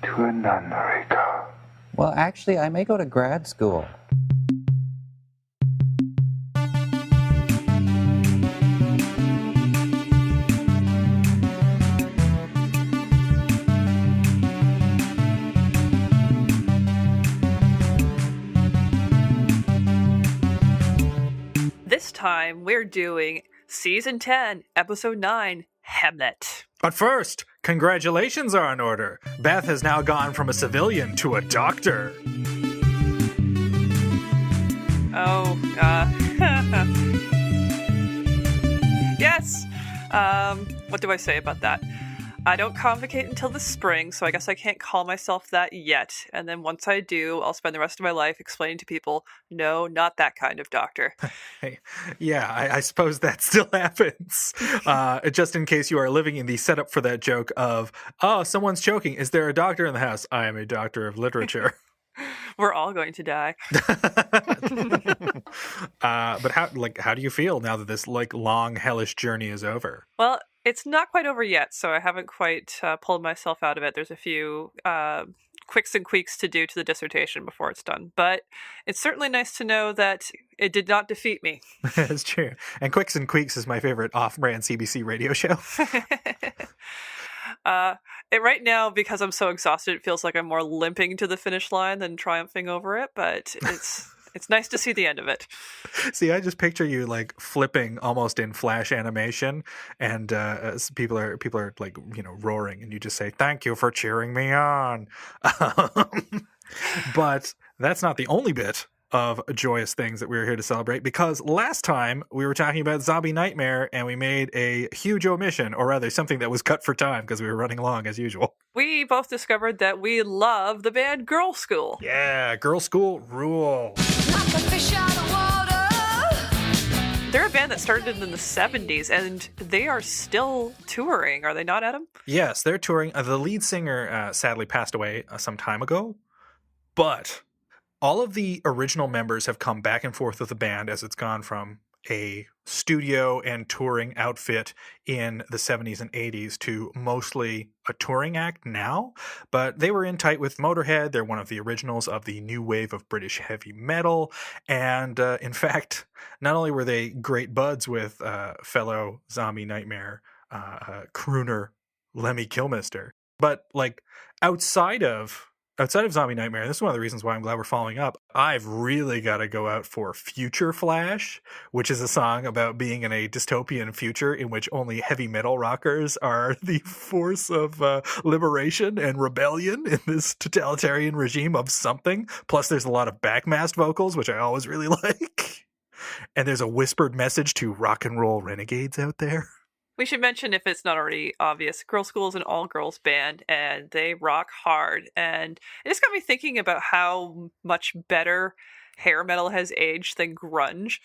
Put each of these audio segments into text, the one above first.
to a nunnery go? Well, actually, I may go to grad school. This time, we're doing Season 10, Episode 9, Hamlet. But first, congratulations are in order. Beth has now gone from a civilian to a doctor. Yes. What do I say about that? I don't convocate until the spring, so I guess I can't call myself that yet. And then once I do, I'll spend the rest of my life explaining to people, no, not that kind of doctor. Hey, yeah, I suppose that still happens. Just in case you are living in the setup for that joke of, oh, someone's choking. Is there a doctor in the house? I am a doctor of literature. We're all going to die. But how do you feel now that this long hellish journey is over? Well, it's not quite over yet, so I haven't quite pulled myself out of it. There's a few quicks and tweaks to do to the dissertation before it's done. But it's certainly nice to know that it did not defeat me. That's true. And Quicks and Queeks is my favorite off-brand CBC radio show. Right now, because I'm so exhausted, it feels like I'm more limping to the finish line than triumphing over it, but it's nice to see the end of it. See, I just picture you flipping almost in flash animation, and people are roaring, and you just say, "Thank you for cheering me on." But that's not the only bit of joyous things that we were here to celebrate, because last time we were talking about Zombie Nightmare and we made a huge omission, or rather something that was cut for time because we were running long as usual. We both discovered that we love the band Girl School. Yeah, Girl School rule. They're a band that started in the 70s, and they are still touring, are they not, Adam? Yes, they're touring. The lead singer sadly passed away some time ago, but all of the original members have come back and forth with the band as it's gone from a studio and touring outfit in the 70s and 80s to mostly a touring act now. But they were in tight with Motorhead. They're one of the originals of the new wave of British heavy metal. And in fact, not only were they great buds with fellow Zombie Nightmare crooner Lemmy Kilmister, but outside of Zombie Nightmare, and this is one of the reasons why I'm glad we're following up, I've really got to go out for Future Flash, which is a song about being in a dystopian future in which only heavy metal rockers are the force of liberation and rebellion in this totalitarian regime of something. Plus, there's a lot of backmasked vocals, which I always really like. And there's a whispered message to rock and roll renegades out there. We should mention, if it's not already obvious, Girl School is an all-girls band, and they rock hard. And it just got me thinking about how much better hair metal has aged than grunge.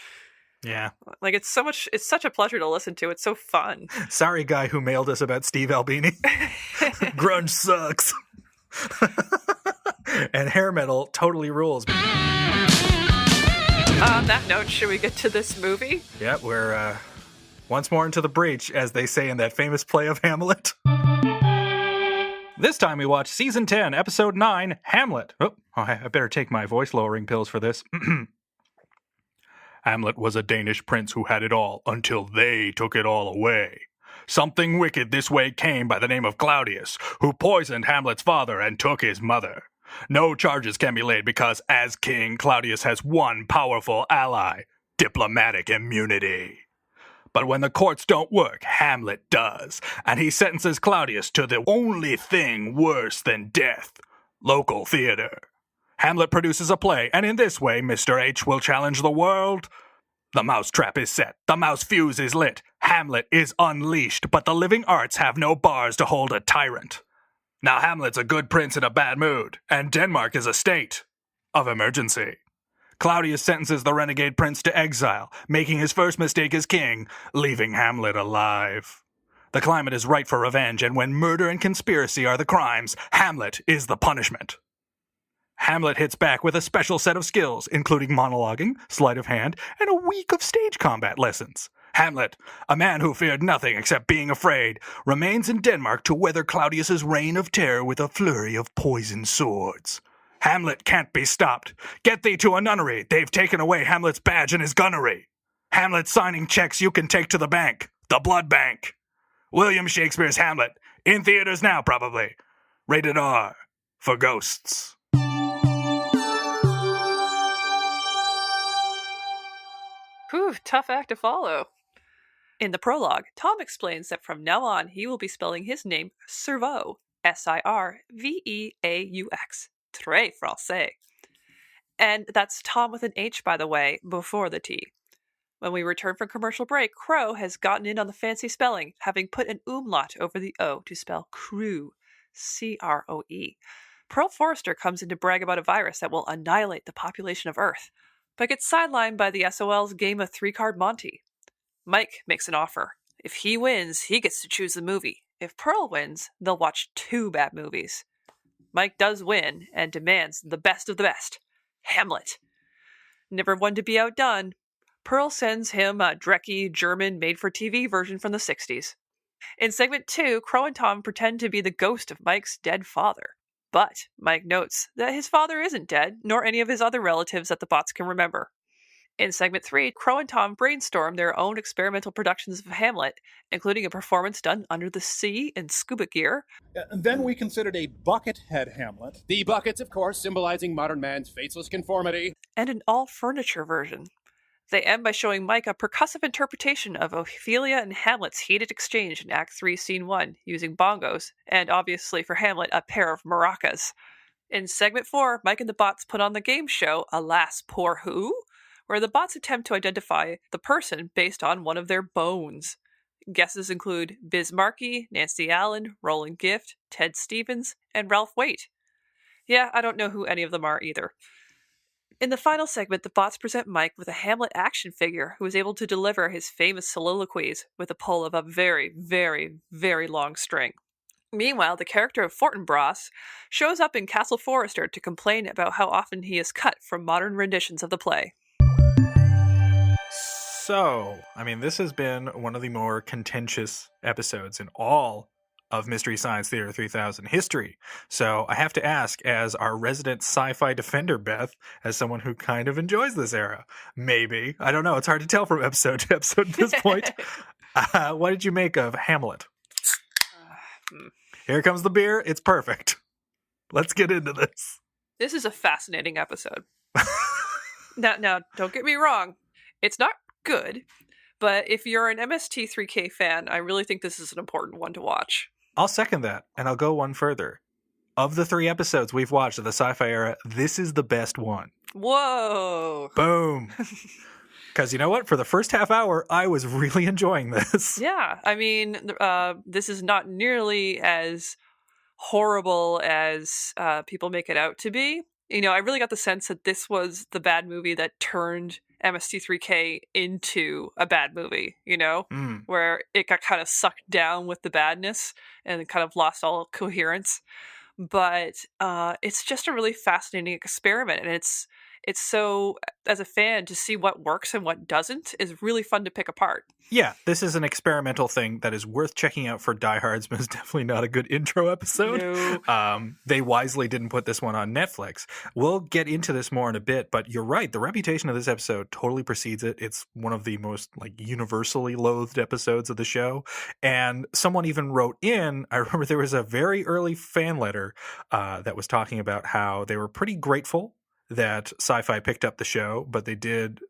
Yeah. It's such a pleasure to listen to. It's so fun. Sorry, guy who mailed us about Steve Albini. Grunge sucks. And hair metal totally rules. On that note, should we get to this movie? Yep, we're once more into the breach, as they say in that famous play of Hamlet. This time we watch Season 10, Episode 9, Hamlet. Oh, I better take my voice-lowering pills for this. Hamlet was a Danish prince who had it all until they took it all away. Something wicked this way came by the name of Claudius, who poisoned Hamlet's father and took his mother. No charges can be laid because, as king, Claudius has one powerful ally: diplomatic immunity. But when the courts don't work, Hamlet does, and he sentences Claudius to the only thing worse than death: local theater. Hamlet produces a play, and in this way, Mr. H will challenge the world. The mousetrap is set, the mouse fuse is lit, Hamlet is unleashed, but the living arts have no bars to hold a tyrant. Now Hamlet's a good prince in a bad mood, and Denmark is a state of emergency. Claudius sentences the renegade prince to exile, making his first mistake as king, leaving Hamlet alive. The climate is ripe for revenge, and when murder and conspiracy are the crimes, Hamlet is the punishment. Hamlet hits back with a special set of skills, including monologuing, sleight of hand, and a week of stage combat lessons. Hamlet, a man who feared nothing except being afraid, remains in Denmark to weather Claudius's reign of terror with a flurry of poisoned swords. Hamlet can't be stopped. Get thee to a nunnery. They've taken away Hamlet's badge and his gunnery. Hamlet signing checks you can take to the bank. The blood bank. William Shakespeare's Hamlet. In theaters now, probably. Rated R. For ghosts. Whew, tough act to follow. In the prologue, Tom explains that from now on he will be spelling his name Sirveaux, Sirveaux, très français. And that's Tom with an H, by the way, before the T. When we return from commercial break, Crow has gotten in on the fancy spelling, having put an umlaut over the O to spell crew, C-R-O-E. Pearl Forrester comes in to brag about a virus that will annihilate the population of Earth, but gets sidelined by the SOL's game of three-card Monty. Mike makes an offer. If he wins, he gets to choose the movie. If Pearl wins, they'll watch 2 bad movies. Mike does win and demands the best of the best, Hamlet. Never one to be outdone, Pearl sends him a drecky, German, made-for-TV version from the 60s. In segment 2, Crow and Tom pretend to be the ghost of Mike's dead father. But Mike notes that his father isn't dead, nor any of his other relatives that the bots can remember. In segment 3, Crow and Tom brainstorm their own experimental productions of Hamlet, including a performance done under the sea in scuba gear. And then we considered a bucket-head Hamlet. The buckets, of course, symbolizing modern man's faceless conformity. And an all-furniture version. They end by showing Mike a percussive interpretation of Ophelia and Hamlet's heated exchange in Act 3, Scene 1, using bongos, and obviously for Hamlet, a pair of maracas. In segment 4, Mike and the bots put on the game show, Alas, Poor Who?, where the bots attempt to identify the person based on one of their bones. Guesses include Biz Markie, Nancy Allen, Roland Gift, Ted Stevens, and Ralph Waite. Yeah, I don't know who any of them are either. In the final segment, the bots present Mike with a Hamlet action figure who is able to deliver his famous soliloquies with the pull of a very, very, very long string. Meanwhile, the character of Fortinbras shows up in Castle Forrester to complain about how often he is cut from modern renditions of the play. So, this has been one of the more contentious episodes in all of Mystery Science Theater 3000 history. So I have to ask, as our resident sci-fi defender, Beth, as someone who kind of enjoys this era, maybe, I don't know, it's hard to tell from episode to episode at this point. What did you make of Hamlet? Here comes the beer. It's perfect. Let's get into this. This is a fascinating episode. Now, don't get me wrong. It's not good, but if you're an MST3K fan, I really think this is an important one to watch. I'll second that, and I'll go one further. Of the 3 episodes we've watched of the sci-fi era, this is the best one. Whoa! Boom! Because you know what? For the first half hour, I was really enjoying this. Yeah, this is not nearly as horrible as people make it out to be. I really got the sense that this was the bad movie that turned MST3K into a bad movie, where it got kind of sucked down with the badness and kind of lost all coherence. But it's just a really fascinating experiment, and it's so, as a fan, to see what works and what doesn't is really fun to pick apart. Yeah, this is an experimental thing that is worth checking out for diehards, but it's definitely not a good intro episode. No. They wisely didn't put this one on Netflix. We'll get into this more in a bit, but you're right. The reputation of this episode totally precedes it. It's one of the most universally loathed episodes of the show. And someone even wrote in, I remember there was a very early fan letter that was talking about how they were pretty grateful that Sci-Fi picked up the show, but they did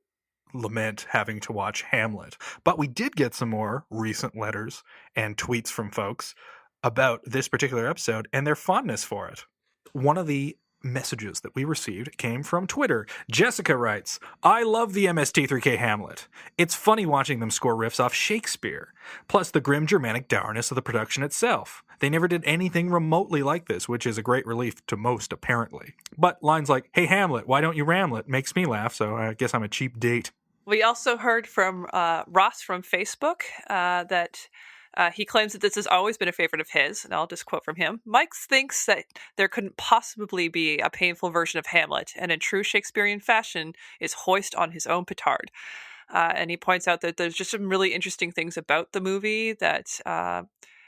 lament having to watch Hamlet. But we did get some more recent letters and tweets from folks about this particular episode and their fondness for it. One of the messages that we received came from Twitter. Jessica writes, I love the MST3K Hamlet. It's funny watching them score riffs off Shakespeare, plus the grim Germanic dourness of the production itself. They never did anything remotely like this, which is a great relief to most, apparently. But lines like, hey Hamlet, why don't you Ramlet? Makes me laugh, so I guess I'm a cheap date. We also heard from Ross from Facebook that he claims that this has always been a favorite of his, and I'll just quote from him. Mike thinks that there couldn't possibly be a painful version of Hamlet, and in true Shakespearean fashion is hoist on his own petard. And he points out that there's just some really interesting things about the movie that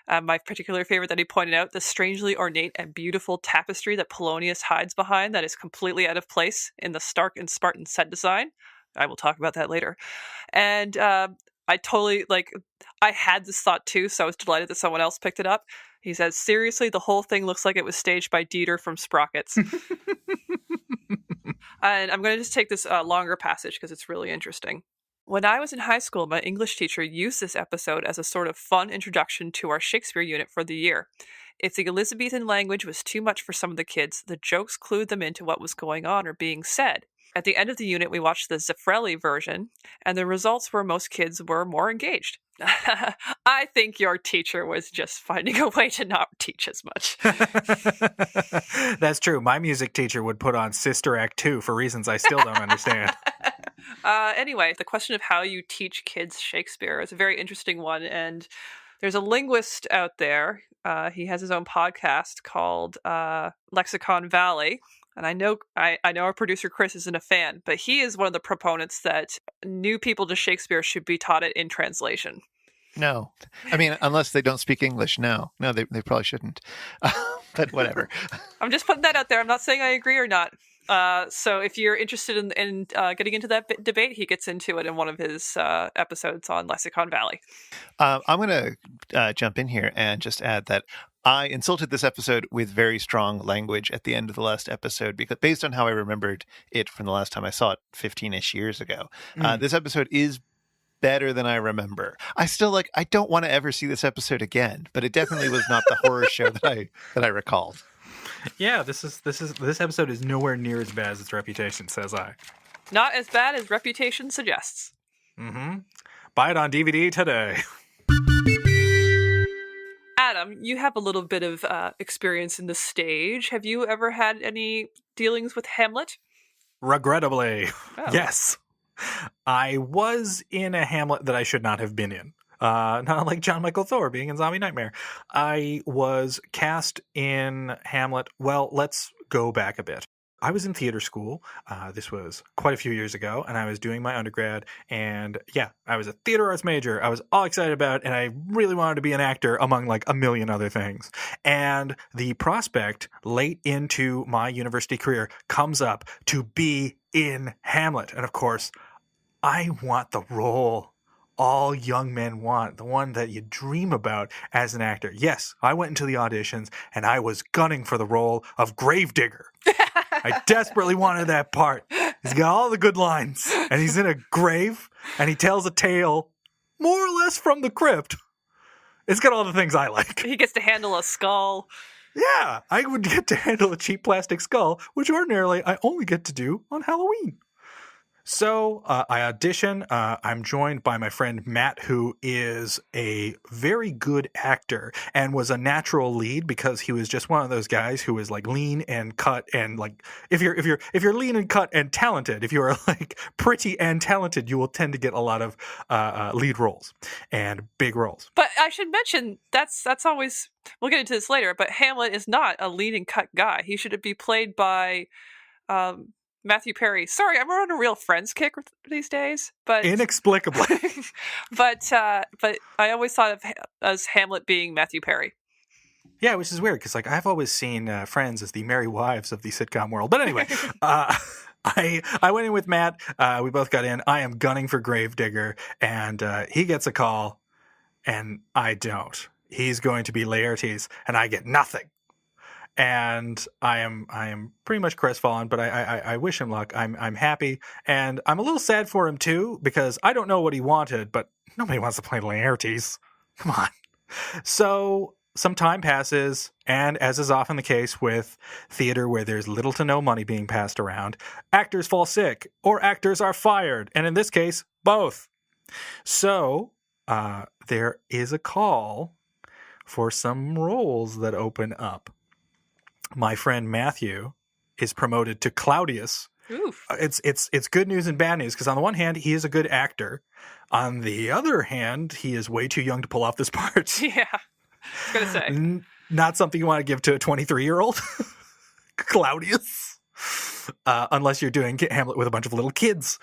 my particular favorite that he pointed out, the strangely ornate and beautiful tapestry that Polonius hides behind that is completely out of place in the stark and Spartan set design. I will talk about that later. And I totally, I had this thought too, so I was delighted that someone else picked it up. He says, seriously, the whole thing looks like it was staged by Dieter from Sprockets. And I'm going to just take this longer passage because it's really interesting. When I was in high school, my English teacher used this episode as a sort of fun introduction to our Shakespeare unit for the year. If the Elizabethan language was too much for some of the kids, the jokes clued them into what was going on or being said. At the end of the unit, we watched the Zeffirelli version, and the results were most kids were more engaged. I think your teacher was just finding a way to not teach as much. That's true. My music teacher would put on Sister Act 2 for reasons I still don't understand. Anyway, the question of how you teach kids Shakespeare is a very interesting one, and there's a linguist out there. He has his own podcast called Lexicon Valley. And I know our producer Chris isn't a fan, but he is one of the proponents that new people to Shakespeare should be taught it in translation. No. I mean, unless they don't speak English, no. No, they probably shouldn't. But whatever. I'm just putting that out there. I'm not saying I agree or not. So if you're interested in getting into that debate, he gets into it in one of his episodes on Lexicon Valley. I'm going to jump in here and just add that I insulted this episode with very strong language at the end of the last episode because based on how I remembered it from the last time I saw it 15-ish years ago, this episode is better than I remember. I still I don't want to ever see this episode again, but it definitely was not the horror show that I recalled. Yeah, this episode is nowhere near as bad as its reputation, says I. Not as bad as reputation suggests. Mm-hmm. Buy it on DVD today. Adam, you have a little bit of experience in the stage. Have you ever had any dealings with Hamlet? Regrettably, Oh. yes. I was in a Hamlet that I should not have been in. Not like John Michael Thor being in Zombie Nightmare. I was cast in Hamlet. Well, let's go back a bit. I was in theater school. This was quite a few years ago, and I was doing my undergrad. And yeah, I was a theater arts major. I was all excited about it, and I really wanted to be an actor among a million other things. And the prospect late into my university career comes up to be in Hamlet. And of course, I want the role all young men want, the one that you dream about as an actor. Yes, I went into the auditions and I was gunning for the role of Gravedigger. I desperately wanted that part. He's got all the good lines and he's in a grave and he tells a tale more or less from the crypt. It's got all the things I like. He gets to handle a skull. Yeah, I would get to handle a cheap plastic skull, which ordinarily I only get to do on Halloween. So I audition. I'm joined by my friend Matt, who is a very good actor and was a natural lead because he was just one of those guys who was lean and cut and if you're lean and cut and talented, if you are pretty and talented, you will tend to get a lot of lead roles and big roles. But I should mention that's always, we'll get into this later, but Hamlet is not a lean and cut guy. He should be played by Matthew Perry. Sorry, I'm on a real Friends kick these days, but inexplicably. but I always thought of as Hamlet being Matthew Perry. Yeah, which is weird because I've always seen Friends as the merry wives of the sitcom world. But anyway, I went in with Matt. We both got in. I am gunning for Gravedigger, and he gets a call, and I don't. He's going to be Laertes, and I get nothing. And I am pretty much crestfallen, but I wish him luck. I'm happy, and I'm a little sad for him too because I don't know what he wanted, but nobody wants to play Laertes. Come on. So some time passes, and as is often the case with theater where there's little to no money being passed around, actors fall sick or actors are fired, and in this case, both. So there is a call for some roles that open up. My friend Matthew is promoted to Claudius. Oof. It's good news and bad news because on the one hand, he is a good actor. On the other hand, he is way too young to pull off this part. Yeah, I was going to say. Not something you want to give to a 23-year-old. Claudius. Unless you're doing Hamlet with a bunch of little kids.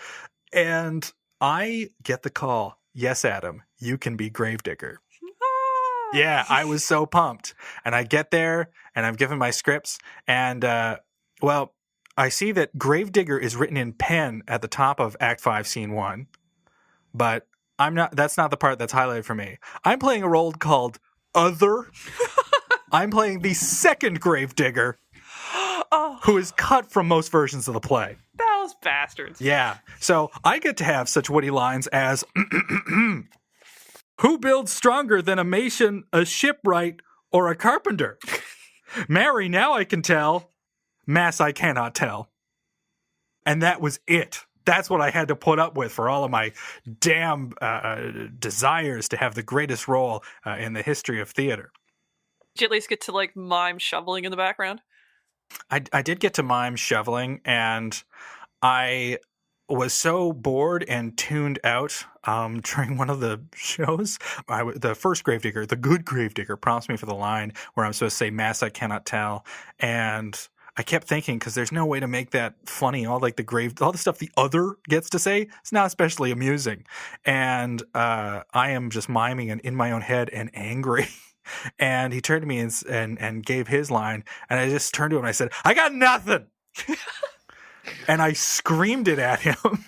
And I get the call. Yes, Adam, you can be Gravedigger. Ah. Yeah, I was so pumped. And I get there and I'm given my scripts. And, well, I see that Gravedigger is written in pen at the top of Act 5, Scene 1. But that's not the part that's highlighted for me. I'm playing a role called Other. I'm playing the second Gravedigger Oh, who is cut from most versions of the play. those bastards. Yeah. So I get to have such witty lines as who builds stronger than a mason, a shipwright, or a carpenter? Marry, now I can tell. Mass, I cannot tell. And that was it. That's what I had to put up with for all of my damn desires to have the greatest role in the history of theater. Did you at least get to like mime shoveling in the background? I did get to mime shoveling, and I was so bored and tuned out during one of the shows. The first Gravedigger, the good Gravedigger, prompts me for the line where I'm supposed to say, Mass, I cannot tell. And I kept thinking, because there's no way to make that funny. All the stuff the other gets to say, it's not especially amusing. And I am just miming and in my own head and angry. And he turned to me and gave his line. And I just turned to him and I said, I got nothing. And I screamed it at him.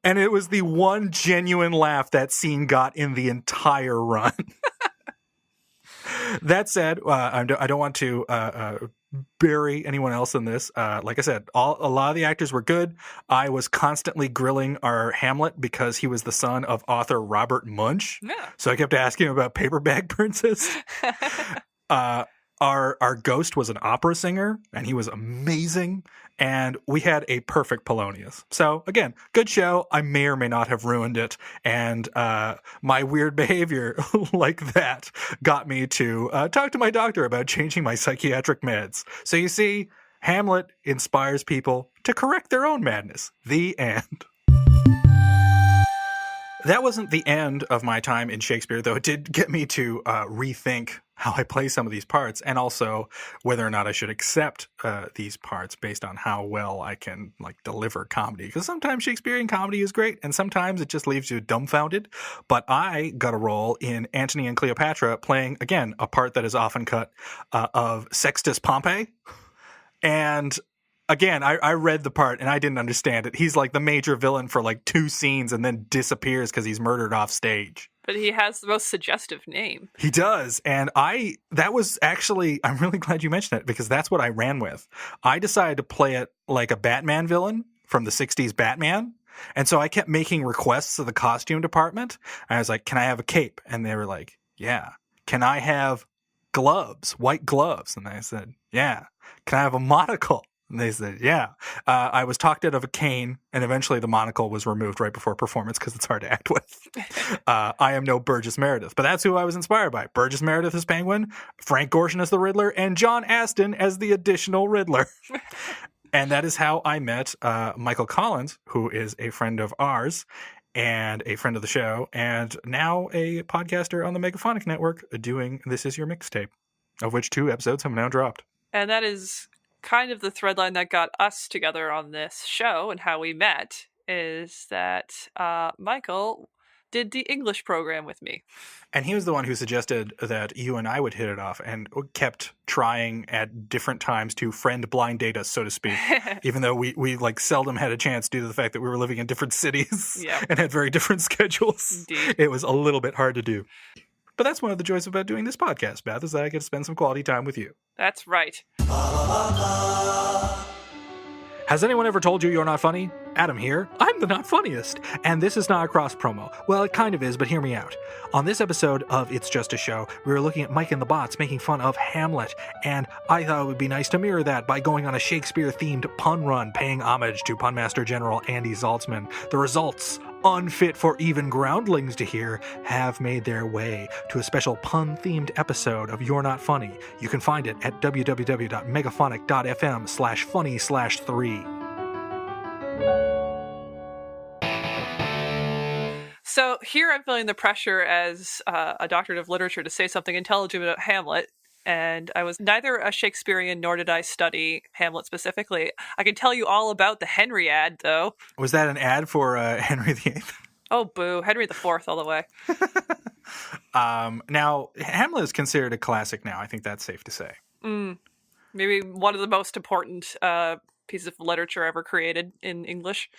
And it was the one genuine laugh that scene got in the entire run. That said, I don't want to bury anyone else in this. Like I said, a lot of the actors were good. I was constantly grilling our Hamlet because he was the son of author Robert Munch. Yeah. So I kept asking him about Paperback Princess. Our ghost was an opera singer, and he was amazing. And we had a perfect Polonius. So again, good show. I may or may not have ruined it. And my weird behavior like that got me to talk to my doctor about changing my psychiatric meds. So you see, Hamlet inspires people to correct their own madness. The end. That wasn't the end of my time in Shakespeare, though it did get me to rethink how I play some of these parts, and also whether or not I should accept these parts based on how well I can deliver comedy. Because sometimes Shakespearean comedy is great, and sometimes it just leaves you dumbfounded. But I got a role in Antony and Cleopatra playing, again, a part that is often cut of Sextus Pompey. And again, I read the part and I didn't understand it. He's like the major villain for 2 scenes and then disappears because he's murdered off stage. But he has the most suggestive name. He does. And that was actually, I'm really glad you mentioned it because that's what I ran with. I decided to play it like a Batman villain from the 60s Batman. And so I kept making requests to the costume department. I was like, can I have a cape? And they were like, yeah. Can I have gloves, white gloves? And I said, yeah. Can I have a monocle? And they said, yeah. I was talked out of a cane, and eventually the monocle was removed right before performance because it's hard to act with. I am no Burgess Meredith, but that's who I was inspired by. Burgess Meredith as Penguin, Frank Gorshin as the Riddler, and John Aston as the additional Riddler. And that is how I met Michael Collins, who is a friend of ours and a friend of the show, and now a podcaster on the Megaphonic Network doing This Is Your Mixtape, of which 2 episodes have now dropped. And that is kind of the thread line that got us together on this show and how we met, is that Michael did the English program with me. And he was the one who suggested that you and I would hit it off and kept trying at different times to friend blind date us, so to speak, even though we seldom had a chance due to the fact that we were living in different cities and had very different schedules. Indeed. It was a little bit hard to do. But that's one of the joys about doing this podcast, Beth, is that I get to spend some quality time with you. That's right. Has anyone ever told you you're not funny? Adam here. I'm the not funniest. And this is not a cross promo. Well, it kind of is, but hear me out. On this episode of It's Just a Show, we were looking at Mike and the Bots making fun of Hamlet. And I thought it would be nice to mirror that by going on a Shakespeare-themed pun run, paying homage to Pun Master General Andy Zaltzman. The results, unfit for even groundlings to hear, have made their way to a special pun-themed episode of You're Not Funny. You can find it at www.megaphonic.fm/funny/3. So here I'm feeling the pressure as a doctorate of literature to say something intelligent about Hamlet. and I was neither a Shakespearean nor did I study Hamlet specifically. I can tell you all about the Henry ad, though. Was that an ad for Henry VIII? Oh, boo. Henry IV all the way. Now, Hamlet is considered a classic now. I think that's safe to say. Maybe one of the most important pieces of literature ever created in English.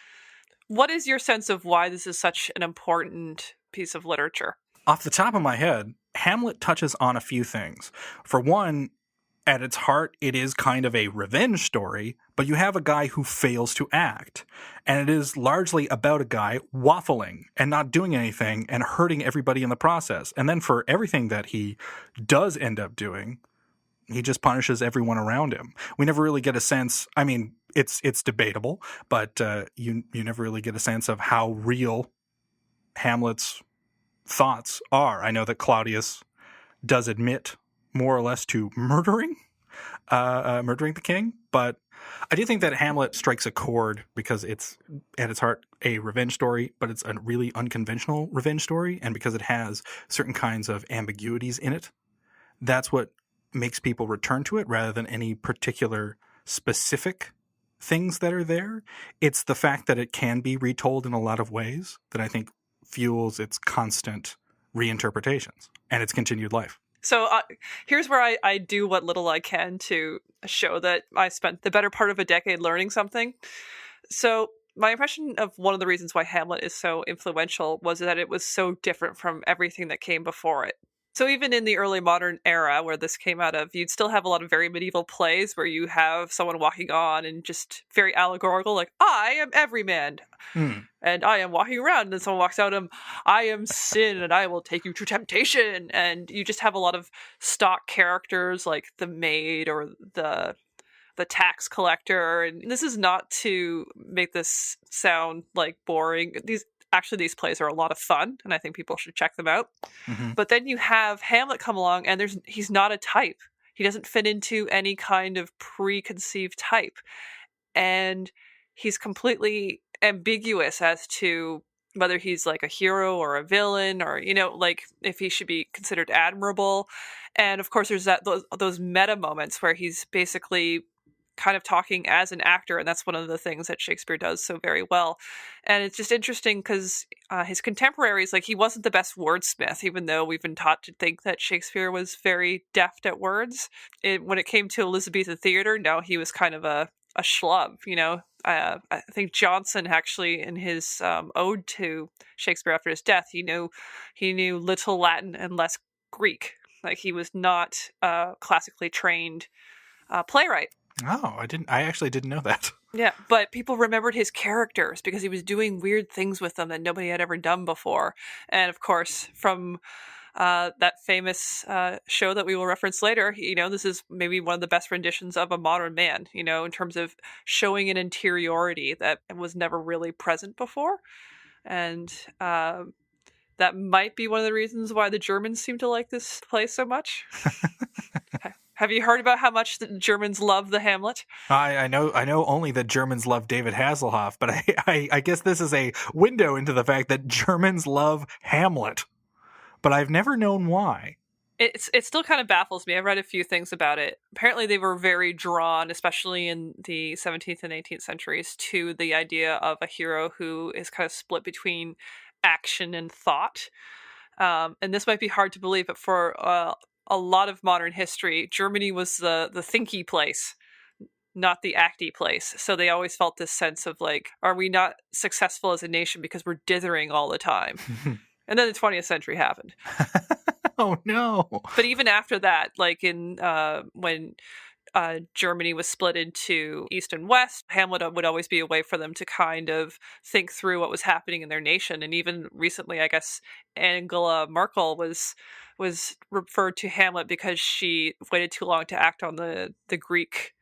What is your sense of why this is such an important piece of literature? Off the top of my head, Hamlet touches on a few things. For one, at its heart, it is kind of a revenge story, but you have a guy who fails to act. And it is largely about a guy waffling and not doing anything and hurting everybody in the process. And then for everything that he does end up doing, he just punishes everyone around him. We never really get a sense. I mean, it's debatable, but you never really get a sense of how real Hamlet's thoughts are. I know that Claudius does admit more or less to murdering the king, but I do think that Hamlet strikes a chord because it's at its heart a revenge story, but it's a really unconventional revenge story, and because it has certain kinds of ambiguities in it, that's what makes people return to it rather than any particular specific things that are there. It's the fact that it can be retold in a lot of ways that I think fuels its constant reinterpretations and its continued life. So here's where I do what little I can to show that I spent the better part of a decade learning something. So my impression of one of the reasons why Hamlet is so influential was that it was so different from everything that came before it. So even in the early modern era where this came out of, you'd still have a lot of very medieval plays where you have someone walking on and just very allegorical, like, I am every man, and I am walking around, and then someone walks out and I am sin, and I will take you to temptation. And you just have a lot of stock characters like the maid or the tax collector. And this is not to make this sound like boring. These plays are a lot of fun, and I think people should check them out. Mm-hmm. But then you have Hamlet come along, and he's not a type. He doesn't fit into any kind of preconceived type. And he's completely ambiguous as to whether he's like a hero or a villain, or, like if he should be considered admirable. And of course, there's those meta moments where he's basically kind of talking as an actor, and that's one of the things that Shakespeare does so very well. And it's just interesting because his contemporaries, like, he wasn't the best wordsmith, even though we've been taught to think that Shakespeare was very deft at words. When it came to Elizabethan theater, no, he was kind of a schlub, I think Johnson actually, in his ode to Shakespeare after his death, he knew little Latin and less Greek. Like, he was not a classically trained playwright. Oh, I actually didn't know that. Yeah, but people remembered his characters because he was doing weird things with them that nobody had ever done before. And of course, from that famous show that we will reference later, this is maybe one of the best renditions of a modern man, in terms of showing an interiority that was never really present before. And that might be one of the reasons why the Germans seem to like this play so much. Have you heard about how much the Germans love the Hamlet? I know only that Germans love David Hasselhoff, but I guess this is a window into the fact that Germans love Hamlet. But I've never known why. It still kind of baffles me. I've read a few things about it. Apparently they were very drawn, especially in the 17th and 18th centuries, to the idea of a hero who is kind of split between action and thought. And this might be hard to believe, but for a lot of modern history, Germany was the thinky place, not the acty place. So they always felt this sense of like, are we not successful as a nation because we're dithering all the time? And then the 20th century happened. Oh no. But even after that, like when Germany was split into East and West, Hamlet would always be a way for them to kind of think through what was happening in their nation. And even recently, I guess, Angela Merkel was referred to Hamlet because she waited too long to act on the Greek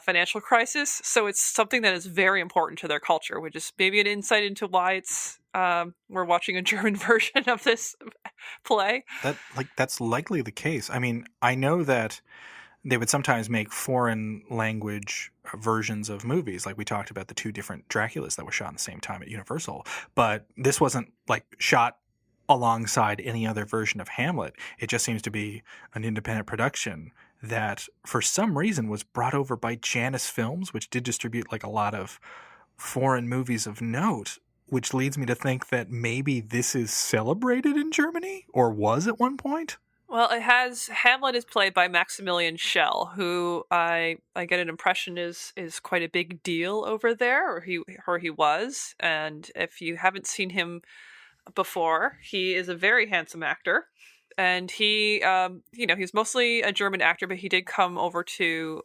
financial crisis. So it's something that is very important to their culture, which is maybe an insight into why it's we're watching a German version of this play. That's likely the case. I mean, I know that they would sometimes make foreign language versions of movies. Like we talked about the two different Draculas that were shot at the same time at Universal, but this wasn't like shot alongside any other version of Hamlet. It just seems to be an independent production that for some reason was brought over by Janus Films, which did distribute like a lot of foreign movies of note, which leads me to think that maybe this is celebrated in Germany or was at one point. Well, Hamlet is played by Maximilian Schell, who I get an impression is quite a big deal over there, or he was. And if you haven't seen him before, he is a very handsome actor. And he, he's mostly a German actor, but he did come over to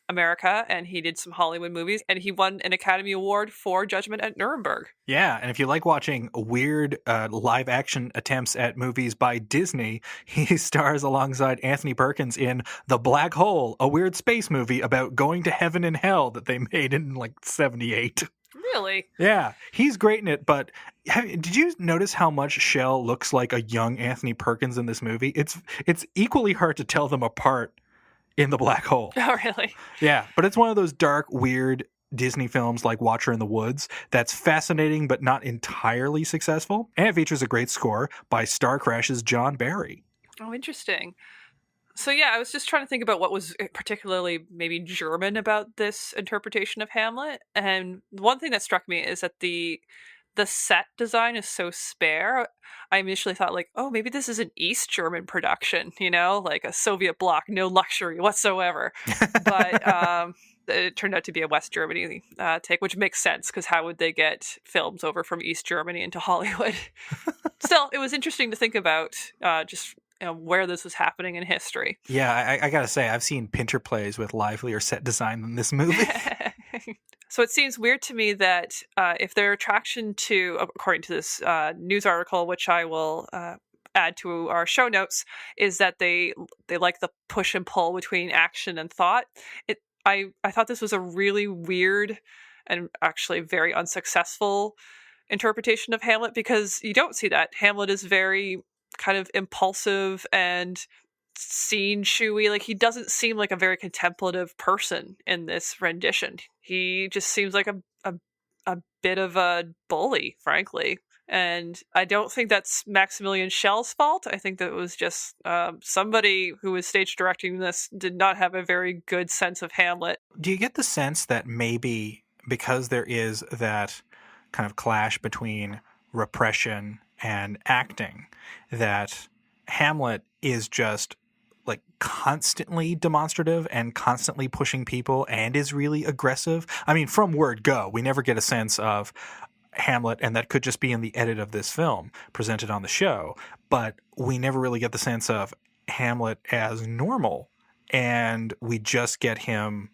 America, and he did some Hollywood movies, and he won an Academy Award for Judgment at Nuremberg. Yeah, and if you like watching weird live action attempts at movies by Disney, he stars alongside Anthony Perkins in The Black Hole, a weird space movie about going to heaven and hell that they made in like 78. Really? Yeah, he's great in it, but did you notice how much Shell looks like a young Anthony Perkins in this movie? It's equally hard to tell them apart in The Black Hole. Oh, really? Yeah, but it's one of those dark, weird Disney films like Watcher in the Woods that's fascinating but not entirely successful. And it features a great score by Star Crash's John Barry. Oh, interesting. So yeah, I was just trying to think about what was particularly maybe German about this interpretation of Hamlet. And one thing that struck me is that the set design is so spare. I initially thought like, oh, maybe this is an East German production, like a Soviet bloc, no luxury whatsoever. But it turned out to be a West Germany take, which makes sense because how would they get films over from East Germany into Hollywood? Still, it was interesting to think about just where this was happening in history. Yeah, I gotta say, I've seen Pinter plays with livelier set design than this movie. So it seems weird to me that if their attraction to, according to this news article, which I will add to our show notes, is that they like the push and pull between action and thought. I thought this was a really weird and actually very unsuccessful interpretation of Hamlet, because you don't see that. Hamlet is very kind of impulsive and scene chewy. Like, he doesn't seem like a very contemplative person in this rendition. He just seems like a bit of a bully, frankly. And I don't think that's Maximilian Schell's fault. I think that it was just somebody who was stage directing this did not have a very good sense of Hamlet. Do you get the sense that maybe because there is that kind of clash between repression and acting, that Hamlet is just like constantly demonstrative and constantly pushing people and is really aggressive? I mean, from word go, we never get a sense of Hamlet, and that could just be in the edit of this film presented on the show, but we never really get the sense of Hamlet as normal, and we just get him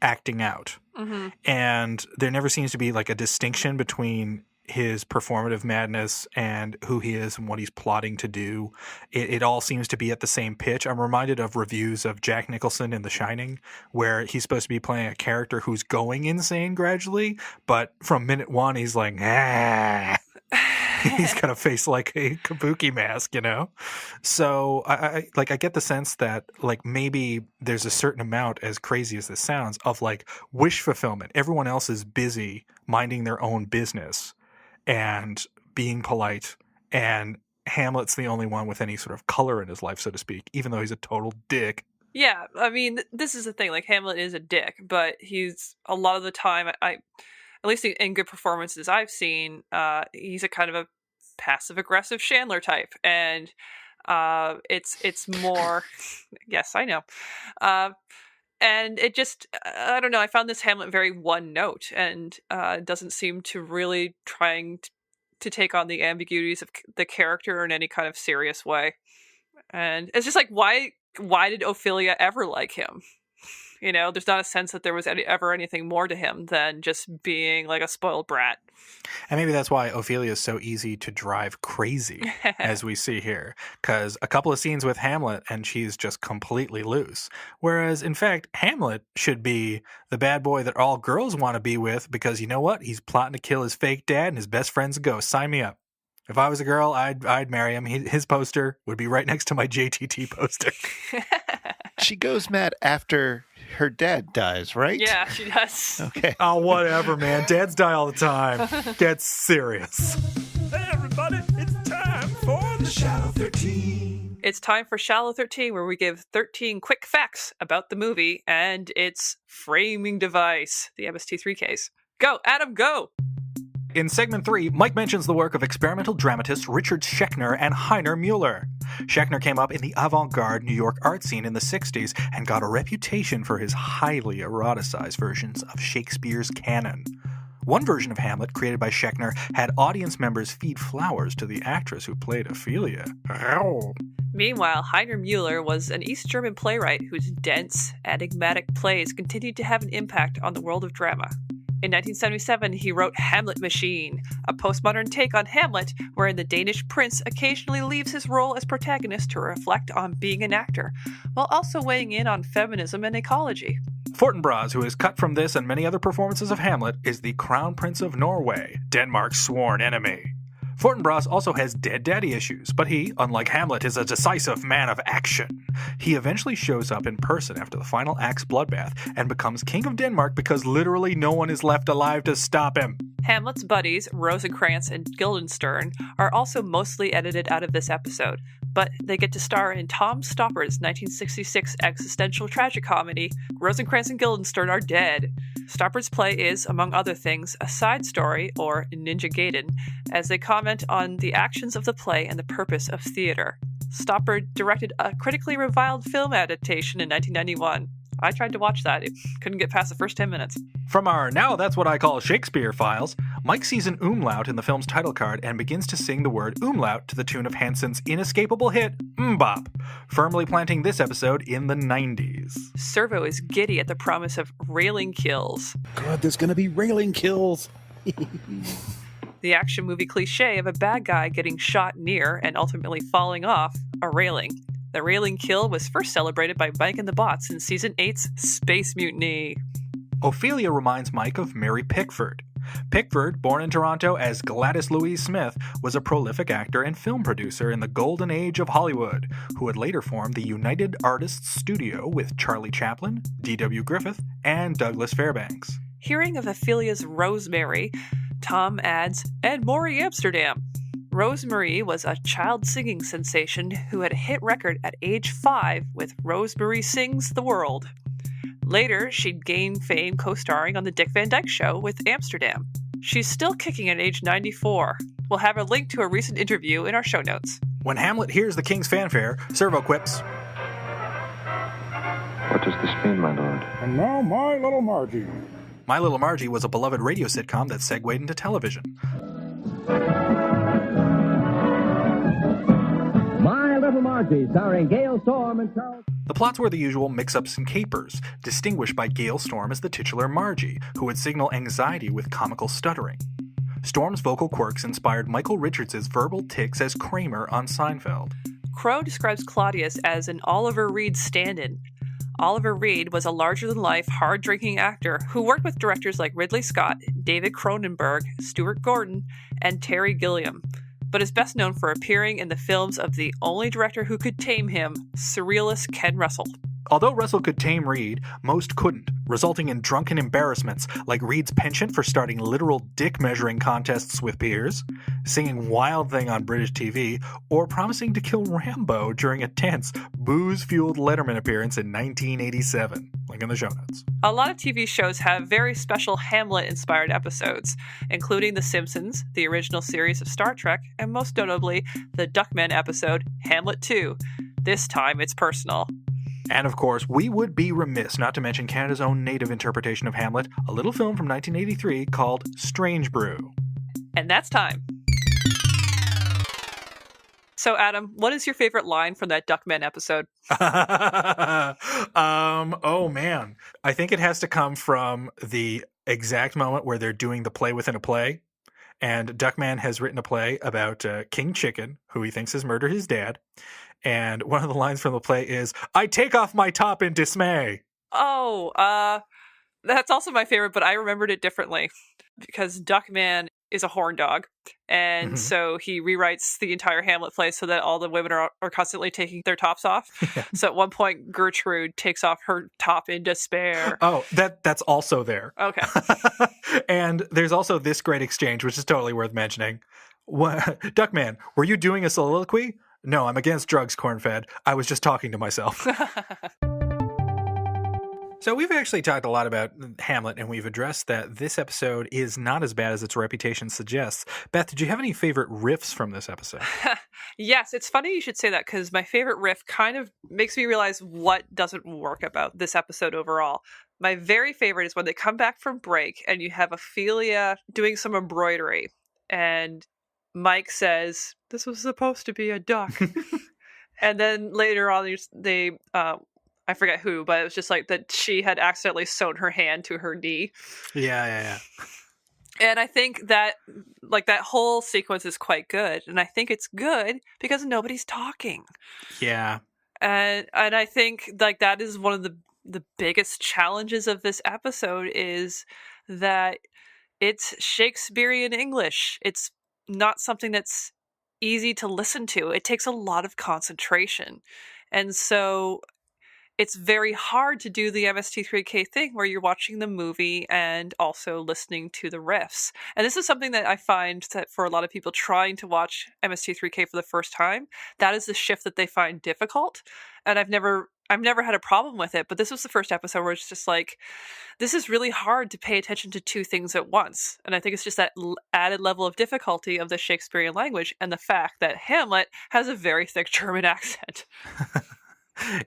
acting out. Mm-hmm. And there never seems to be like a distinction between his performative madness and who he is and what he's plotting to do. It all seems to be at the same pitch. I'm reminded of reviews of Jack Nicholson in The Shining, where he's supposed to be playing a character who's going insane gradually, but from minute one, he's like, he's got a face like a kabuki mask, So I get the sense that like maybe there's a certain amount, as crazy as this sounds, of like wish fulfillment. Everyone else is busy minding their own business and being polite, and Hamlet's the only one with any sort of color in his life, so to speak, even though he's a total dick. Yeah, I mean, this is the thing, like, Hamlet is a dick, but he's, a lot of the time, at least in good performances I've seen, he's a kind of a passive-aggressive Chandler type, and it's more, yes, I know, and it just, I don't know, I found this Hamlet very one note, and doesn't seem to really trying to take on the ambiguities of the character in any kind of serious way. And it's just like, why did Ophelia ever like him? There's not a sense that there was ever anything more to him than just being like a spoiled brat. And maybe that's why Ophelia is so easy to drive crazy, as we see here. Because a couple of scenes with Hamlet, and she's just completely loose. Whereas, in fact, Hamlet should be the bad boy that all girls want to be with, because you know what? He's plotting to kill his fake dad, and his best friend's a ghost. Sign me up. If I was a girl, I'd marry him. His poster would be right next to my JTT poster. She goes mad after her dad dies, right? Yeah, she does. Okay. Oh, whatever, man. Dads die all the time. Get serious. Hey, everybody, it's time It's time for Shallow 13, where we give 13 quick facts about the movie and its framing device, the MST3Ks. Go, Adam, go! In segment 3, Mike mentions the work of experimental dramatists Richard Schechner and Heiner Mueller. Schechner came up in the avant-garde New York art scene in the 60s and got a reputation for his highly eroticized versions of Shakespeare's canon. One version of Hamlet, created by Schechner, had audience members feed flowers to the actress who played Ophelia. Meanwhile, Heiner Mueller was an East German playwright whose dense, enigmatic plays continued to have an impact on the world of drama. In 1977, he wrote Hamlet Machine, a postmodern take on Hamlet, wherein the Danish prince occasionally leaves his role as protagonist to reflect on being an actor, while also weighing in on feminism and ecology. Fortinbras, who is cut from this and many other performances of Hamlet, is the Crown Prince of Norway, Denmark's sworn enemy. Fortinbras also has dead daddy issues, but he, unlike Hamlet, is a decisive man of action. He eventually shows up in person after the final act's bloodbath and becomes King of Denmark because literally no one is left alive to stop him. Hamlet's buddies, Rosencrantz and Guildenstern, are also mostly edited out of this episode, but they get to star in Tom Stoppard's 1966 existential tragicomedy, Rosencrantz and Guildenstern Are Dead. Stoppard's play is, among other things, a side story, or Ninja Gaiden, as they comment on the actions of the play and the purpose of theater. Stoppard directed a critically reviled film adaptation in 1991. I tried to watch that. It couldn't get past the first 10 minutes. From our Now That's What I Call Shakespeare files, Mike sees an umlaut in the film's title card and begins to sing the word umlaut to the tune of Hanson's inescapable hit, Mbop, firmly planting this episode in the 90s. Servo is giddy at the promise of railing kills. God, there's gonna be railing kills. The action movie cliche of a bad guy getting shot near and ultimately falling off a railing. The railing kill was first celebrated by Mike and the Bots in Season 8's Space Mutiny. Ophelia reminds Mike of Mary Pickford. Pickford, born in Toronto as Gladys Louise Smith, was a prolific actor and film producer in the golden age of Hollywood, who would later form the United Artists Studio with Charlie Chaplin, D.W. Griffith, and Douglas Fairbanks. Hearing of Ophelia's Rosemary, Tom adds, and Maury Amsterdam. Rosemary was a child singing sensation who had a hit record at age 5 with Rosemary Sings the World. Later, she'd gain fame co-starring on The Dick Van Dyke Show with Amsterdam. She's still kicking at age 94. We'll have a link to a recent interview in our show notes. When Hamlet hears the king's fanfare, Servo quips, What does this mean, my lord? And now, My Little Margie. My Little Margie was a beloved radio sitcom that segued into television. My Little Margie, starring Gail Storm and Charles. The plots were the usual mix-ups and capers, distinguished by Gail Storm as the titular Margie, who would signal anxiety with comical stuttering. Storm's vocal quirks inspired Michael Richards' verbal tics as Kramer on Seinfeld. Crow describes Claudius as an Oliver Reed stand-in. Oliver Reed was a larger-than-life, hard-drinking actor who worked with directors like Ridley Scott, David Cronenberg, Stuart Gordon, and Terry Gilliam, but is best known for appearing in the films of the only director who could tame him, surrealist Ken Russell. Although Russell could tame Reed, most couldn't, resulting in drunken embarrassments like Reed's penchant for starting literal dick-measuring contests with peers, singing Wild Thing on British TV, or promising to kill Rambo during a tense, booze-fueled Letterman appearance in 1987. Link in the show notes. A lot of TV shows have very special Hamlet-inspired episodes, including The Simpsons, the original series of Star Trek, and most notably, the Duckman episode, Hamlet 2. This time, it's personal. And of course, we would be remiss not to mention Canada's own native interpretation of Hamlet, a little film from 1983 called Strange Brew. And that's time. So, Adam, what is your favorite line from that Duckman episode? Oh man. I think it has to come from the exact moment where they're doing the play within a play. And Duckman has written a play about King Chicken, who he thinks has murdered his dad. And one of the lines from the play is, I take off my top in dismay. Oh, that's also my favorite, but I remembered it differently because Duckman is a horn dog. And so he rewrites the entire Hamlet play so that all the women are constantly taking their tops off. Yeah. So at one point, Gertrude takes off her top in despair. Oh, that's also there. Okay. And there's also this great exchange, which is totally worth mentioning, What, Duckman, were you doing a soliloquy? No, I'm against drugs, corn-fed. I was just talking to myself. So we've actually talked a lot about Hamlet, and we've addressed that this episode is not as bad as its reputation suggests. Beth, did you have any favorite riffs from this episode? Yes, it's funny you should say that, because my favorite riff kind of makes me realize what doesn't work about this episode overall. My very favorite is when they come back from break and you have Ophelia doing some embroidery, and Mike says, "This was supposed to be a duck." And then later on, they I forget who, but it was just like that she had accidentally sewn her hand to her knee. Yeah. And I think that, like, that whole sequence is quite good. And I think it's good because nobody's talking. Yeah. And I think, like, that is one of the biggest challenges of this episode, is that it's Shakespearean English. It's not something that's easy to listen to. It takes a lot of concentration. And so it's very hard to do the MST3K thing where you're watching the movie and also listening to the riffs. And this is something that I find that for a lot of people trying to watch MST3K for the first time, that is the shift that they find difficult. And I've never had a problem with it, but this was the first episode where it's just like, this is really hard to pay attention to two things at once. And I think it's just that added level of difficulty of the Shakespearean language and the fact that Hamlet has a very thick German accent.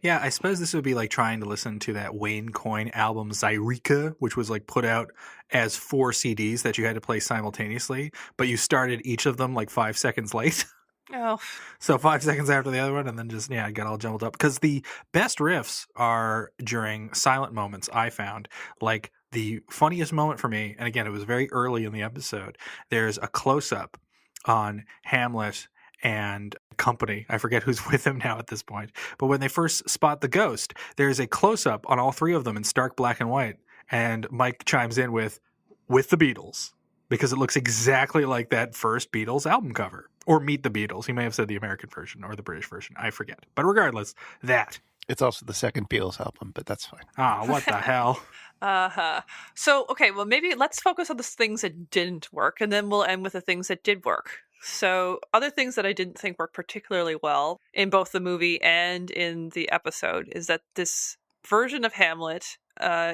Yeah, I suppose this would be like trying to listen to that Wayne Coyne album Zyreka, which was like put out as 4 CDs that you had to play simultaneously, but you started each of them like 5 seconds late. Oh. So 5 seconds after the other one, and then just, it got all jumbled up. Because the best riffs are during silent moments, I found. Like, the funniest moment for me, and again, it was very early in the episode, there's a close-up on Hamlet and company. I forget who's with him now at this point. But when they first spot the ghost, there's a close-up on all 3 of them in stark black and white. And Mike chimes in with the Beatles, because it looks exactly like that first Beatles album cover. Or Meet the Beatles. He may have said the American version or the British version. I forget. But regardless, that. It's also the second Beatles album, but that's fine. Ah, what the hell? Uh-huh. So, okay, well, maybe let's focus on the things that didn't work, and then we'll end with the things that did work. So, other things that I didn't think worked particularly well in both the movie and in the episode is that this version of Hamlet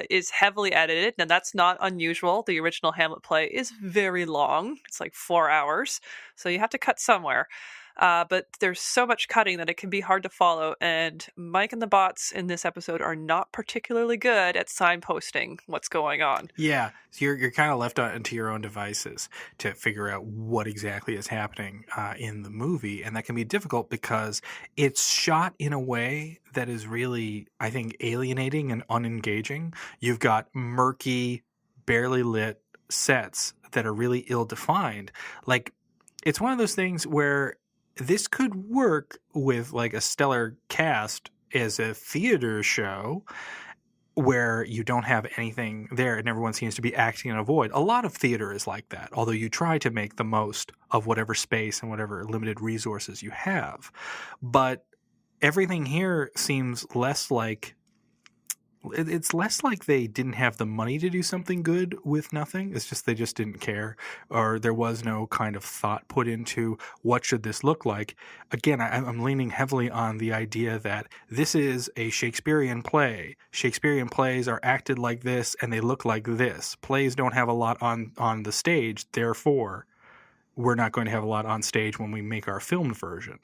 is heavily edited. Now, that's not unusual. The original Hamlet play is very long. It's like 4 hours. So you have to cut somewhere. But there's so much cutting that it can be hard to follow. And Mike and the bots in this episode are not particularly good at signposting what's going on. Yeah, so you're kind of left to your own devices to figure out what exactly is happening in the movie. And that can be difficult because it's shot in a way that is really, I think, alienating and unengaging. You've got murky, barely lit sets that are really ill-defined. Like, it's one of those things where this could work with like a stellar cast as a theater show where you don't have anything there and everyone seems to be acting in a void. A lot of theater is like that, although you try to make the most of whatever space and whatever limited resources you have. But everything here seems less like it's less like they didn't have the money to do something good with nothing. It's just they just didn't care, or there was no kind of thought put into what should this look like. Again, I'm leaning heavily on the idea that this is a Shakespearean play. Shakespearean plays are acted like this and they look like this. Plays don't have a lot on the stage, therefore we're not going to have a lot on stage when we make our filmed version.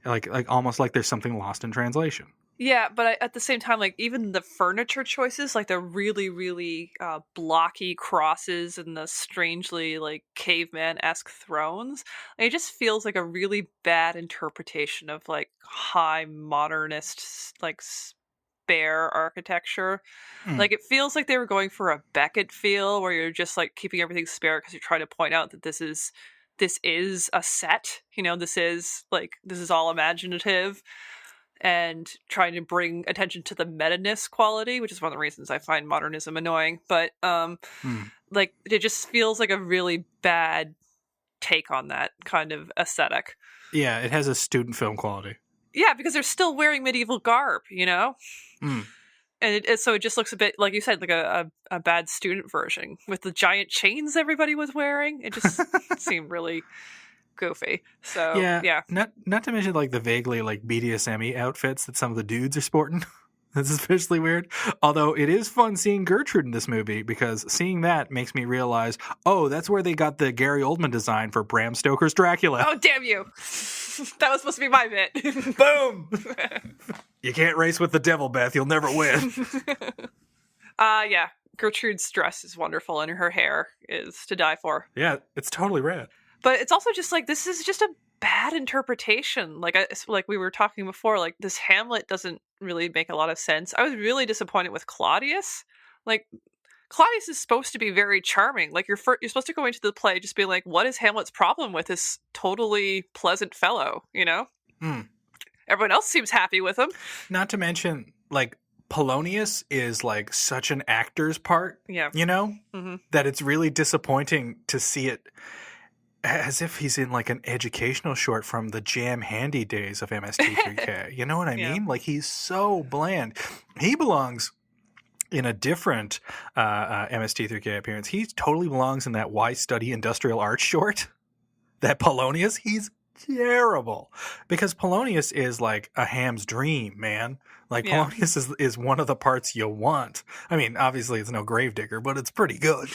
Like almost like there's something lost in translation. Yeah, but at the same time, like, even the furniture choices, like the really, really blocky crosses and the strangely, like, caveman-esque thrones, it just feels like a really bad interpretation of, like, high modernist, like, spare architecture. Like, it feels like they were going for a Beckett feel, where you're just, like, keeping everything spare because you're trying to point out that this is a set. You know, this is all imaginative. And trying to bring attention to the meta-ness quality, which is one of the reasons I find modernism annoying. But like, it just feels like a really bad take on that kind of aesthetic. Yeah, it has a student film quality. Yeah, because they're still wearing medieval garb, you know? And so it just looks a bit, like you said, like a bad student version with the giant chains everybody was wearing. It just seemed really goofy. So Yeah, yeah. Not to mention like the vaguely like BDSM-y outfits that some of the dudes are sporting. That's especially weird. Although it is fun seeing Gertrude in this movie because seeing that makes me realize, oh, that's where they got the Gary Oldman design for Bram Stoker's Dracula. Oh, damn you. That was supposed to be my bit. Boom! You can't race with the devil, Beth. You'll never win. Yeah. Gertrude's dress is wonderful and her hair is to die for. Yeah, it's totally rad. But it's also just like, this is just a bad interpretation. Like we were talking before, like this Hamlet doesn't really make a lot of sense. I was really disappointed with Claudius. Like Claudius is supposed to be very charming. Like you're supposed to go into the play just being like, what is Hamlet's problem with this totally pleasant fellow, you know? Everyone else seems happy with him. Not to mention, like, Polonius is like such an actor's part, you know, that it's really disappointing to see it as if he's in like an educational short from the Jam Handy days of MST3K. You know what I mean? Like he's so bland. He belongs in a different MST3K appearance. He totally belongs in that Why Study Industrial Arts short. That Polonius, he's terrible because Polonius is like a ham's dream, man. Like Polonius is one of the parts you want. I mean, obviously it's no Gravedigger, but it's pretty good.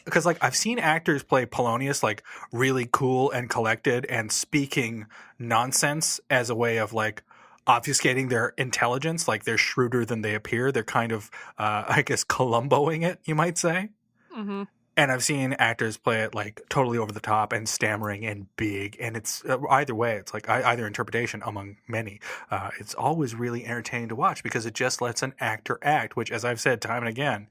Because like I've seen actors play Polonius like really cool and collected and speaking nonsense as a way of like obfuscating their intelligence. Like they're shrewder than they appear. They're kind of, I guess, Columboing it, you might say. Mm-hmm. And I've seen actors play it like totally over the top and stammering and big. And it's either way, it's like either interpretation among many. It's always really entertaining to watch because it just lets an actor act, which, as I've said time and again,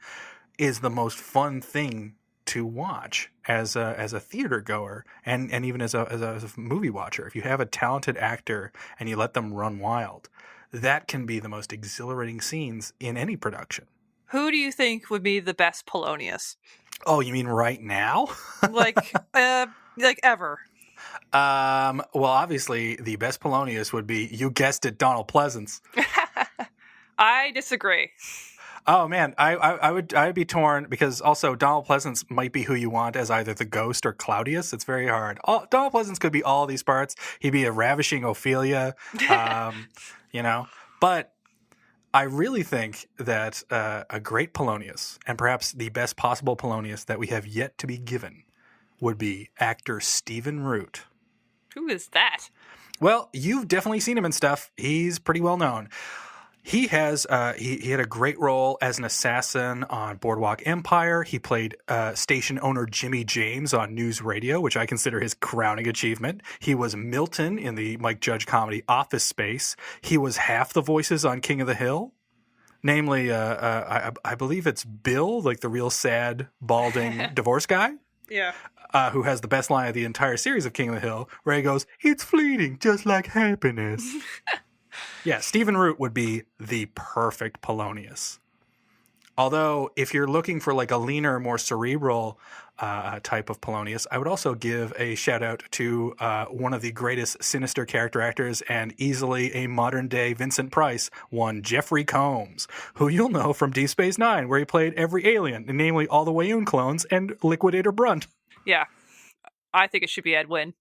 is the most fun thing to watch as a theater goer and even as a movie watcher. If you have a talented actor and you let them run wild, that can be the most exhilarating scenes in any production. Who do you think would be the best Polonius? Oh, you mean right now? like ever? Well, obviously, the best Polonius would be, you guessed it, Donald Pleasance. I disagree. Oh man, I'd be torn because also Donald Pleasance might be who you want as either the Ghost or Claudius. It's very hard. Donald Pleasance could be all these parts. He'd be a ravishing Ophelia, you know. But I really think that a great Polonius, and perhaps the best possible Polonius that we have yet to be given, would be actor Stephen Root. Who is that? Well, you've definitely seen him in stuff. He's pretty well known. He has he had a great role as an assassin on Boardwalk Empire. He played station owner Jimmy James on News Radio, which I consider his crowning achievement. He was Milton in the Mike Judge comedy Office Space. He was half the voices on King of the Hill. Namely, I believe it's Bill, like the real sad, balding divorce guy. Yeah. Who has the best line of the entire series of King of the Hill, where he goes, "It's fleeting, just like happiness." Yeah, Stephen Root would be the perfect Polonius. Although, if you're looking for like a leaner, more cerebral type of Polonius, I would also give a shout out to one of the greatest sinister character actors and easily a modern day Vincent Price, one Jeffrey Combs, who you'll know from Deep Space Nine, where he played every alien, namely all the Wayoon clones and Liquidator Brunt. Yeah, I think it should be Ed Wynn.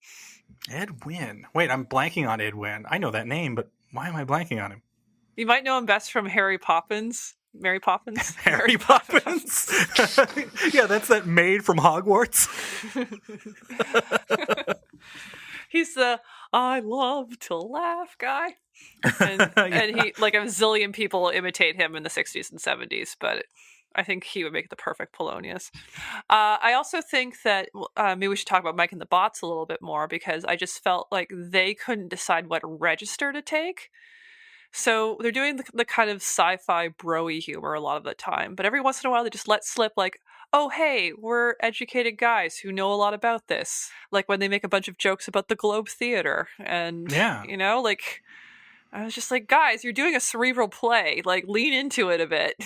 Ed Wynn. Wait, I'm blanking on Ed Wynn. I know that name, but why am I blanking on him? You might know him best from Harry Poppins. Mary Poppins? Harry Poppins? Yeah, that's that maid from Hogwarts. He's the I love to laugh guy. And, Yeah. and he, like a zillion people imitate him in the 60s and 70s, but I think he would make the perfect Polonius. I also think that maybe we should talk about Mike and the Bots a little bit more because I just felt like they couldn't decide what register to take. So they're doing the kind of sci-fi bro-y humor a lot of the time, but every once in a while they just let slip like, oh, hey, we're educated guys who know a lot about this. Like when they make a bunch of jokes about the Globe Theater and, you know, like... I was just like, guys, you're doing a cerebral play. Like, lean into it a bit.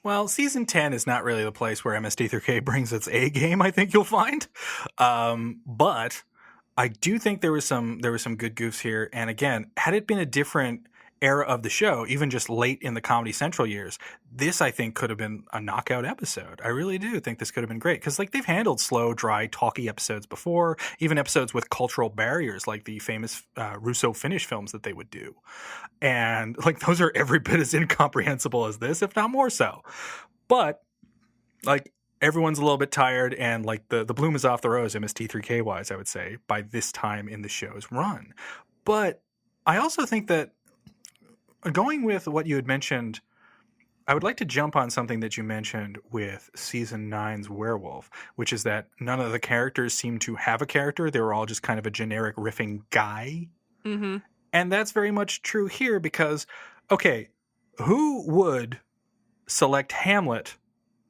Well, season 10 is not really the place where MST3K brings its A game, I think you'll find. But I do think there was some good goofs here. And again, had it been a different era of the show, even just late in the Comedy Central years, this, I think, could have been a knockout episode. I really do think this could have been great because, like, they've handled slow, dry, talky episodes before, even episodes with cultural barriers, like the famous Russo-Finnish films that they would do. And, like, those are every bit as incomprehensible as this, if not more so. But, like, everyone's a little bit tired, and, like, the bloom is off the rose, MST3K wise, I would say, by this time in the show's run. But I also think that going with what you had mentioned, I would like to jump on something that you mentioned with season 9's Werewolf, which is that none of the characters seem to have a character. They were all just kind of a generic riffing guy. Mm-hmm. And that's very much true here because, okay, who would select Hamlet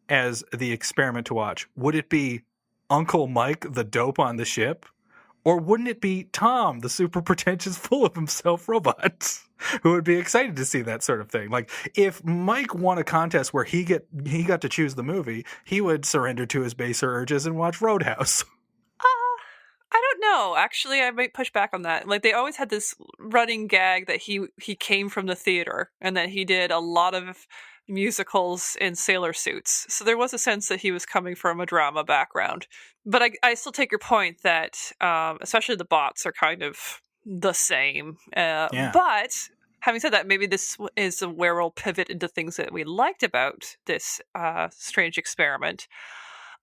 as the experiment to watch? Would it be Uncle Mike, the dope on the ship? Or wouldn't it be Tom, the super pretentious, full of himself robot, who would be excited to see that sort of thing? Like, if Mike won a contest where he got to choose the movie, he would surrender to his baser urges and watch Roadhouse. I don't know. Actually, I might push back on that. Like, they always had this running gag that he came from the theater and that he did a lot of musicals in sailor suits. So there was a sense that he was coming from a drama background. But I still take your point that especially the bots are kind of the same. Yeah. But having said that, maybe this is where we'll pivot into things that we liked about this strange experiment.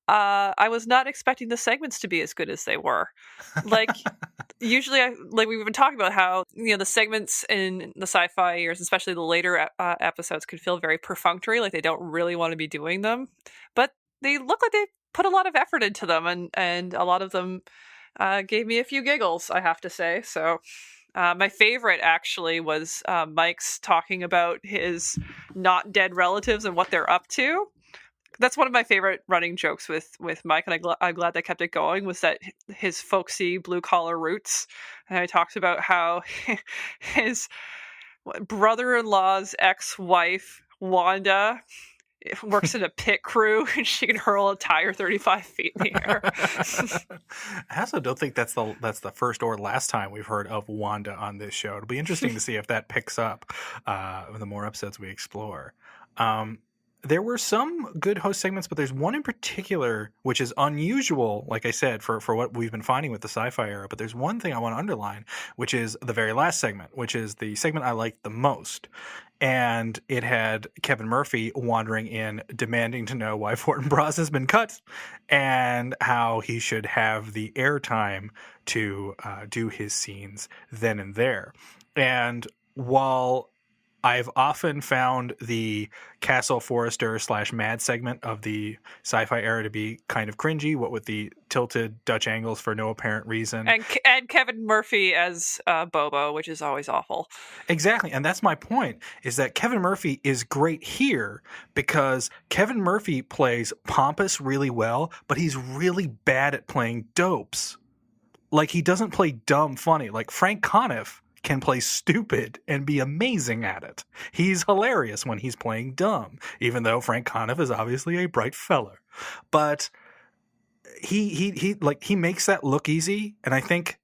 I was not expecting the segments to be as good as they were. Like, usually, like we've been talking about how, you know, the segments in the sci-fi years, especially the later episodes, could feel very perfunctory, like they don't really want to be doing them. But they look like they put a lot of effort into them, and a lot of them gave me a few giggles, I have to say. So my favorite, actually, was Mike's talking about his not dead relatives and what they're up to. That's one of my favorite running jokes with Mike, and I'm glad they kept it going, was that his folksy blue-collar roots. And he talks about how his brother-in-law's ex-wife, Wanda, works in a pit crew, and she can hurl a tire 35 feet in the air. I also don't think that's the first or last time we've heard of Wanda on this show. It'll be interesting to see if that picks up the more episodes we explore. There were some good host segments, but there's one in particular which is unusual, like I said, for what we've been finding with the sci-fi era. But there's one thing I want to underline, which is the very last segment, which is the segment I liked the most. And it had Kevin Murphy wandering in, demanding to know why Fortinbras has been cut and how he should have the airtime to do his scenes then and there. And while I've often found the Castle Forrester / Mad segment of the sci-fi era to be kind of cringy, what with the tilted Dutch angles for no apparent reason. And Kevin Murphy as Bobo, which is always awful. Exactly. And that's my point, is that Kevin Murphy is great here because Kevin Murphy plays pompous really well, but he's really bad at playing dopes. Like, he doesn't play dumb funny. Like, Frank Conniff can play stupid and be amazing at it. He's hilarious when he's playing dumb, even though Frank Conniff is obviously a bright feller. But he makes that look easy, and I think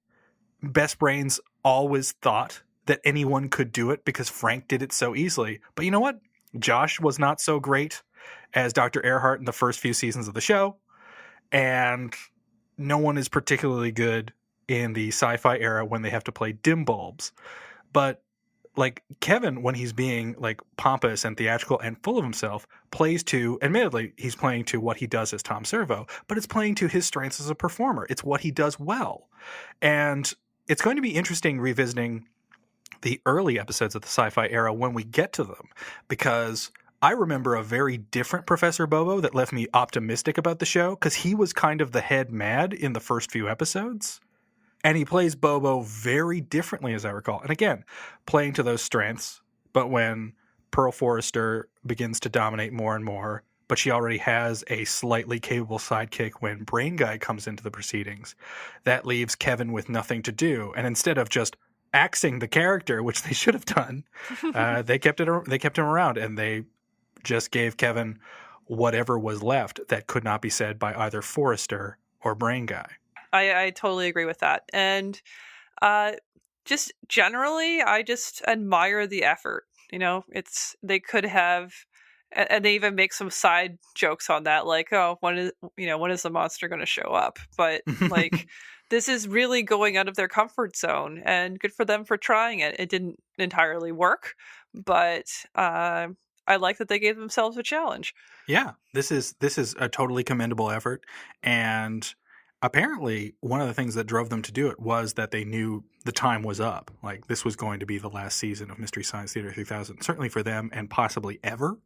Best Brains always thought that anyone could do it because Frank did it so easily. But you know what? Josh was not so great as Dr. Earhart in the first few seasons of the show, and no one is particularly good in the sci-fi era when they have to play dim bulbs. But like Kevin, when he's being like pompous and theatrical and full of himself, plays to, admittedly, he's playing to what he does as Tom Servo, but it's playing to his strengths as a performer. It's what he does well. And it's going to be interesting revisiting the early episodes of the sci-fi era when we get to them, because I remember a very different Professor Bobo that left me optimistic about the show, because he was kind of the head mad in the first few episodes. And he plays Bobo very differently, as I recall. And again, playing to those strengths. But when Pearl Forrester begins to dominate more and more, but she already has a slightly capable sidekick when Brain Guy comes into the proceedings, that leaves Kevin with nothing to do. And instead of just axing the character, which they should have done, they kept him around, and they just gave Kevin whatever was left that could not be said by either Forrester or Brain Guy. I totally agree with that. And just generally, I just admire the effort. They could have, and they even make some side jokes on that, like, oh, when is the monster going to show up? But like, this is really going out of their comfort zone, and good for them for trying it. It didn't entirely work, but I like that they gave themselves a challenge. Yeah, this is a totally commendable effort, and apparently one of the things that drove them to do it was that they knew the time was up. Like, this was going to be the last season of Mystery Science Theater 3000, certainly for them, and possibly ever.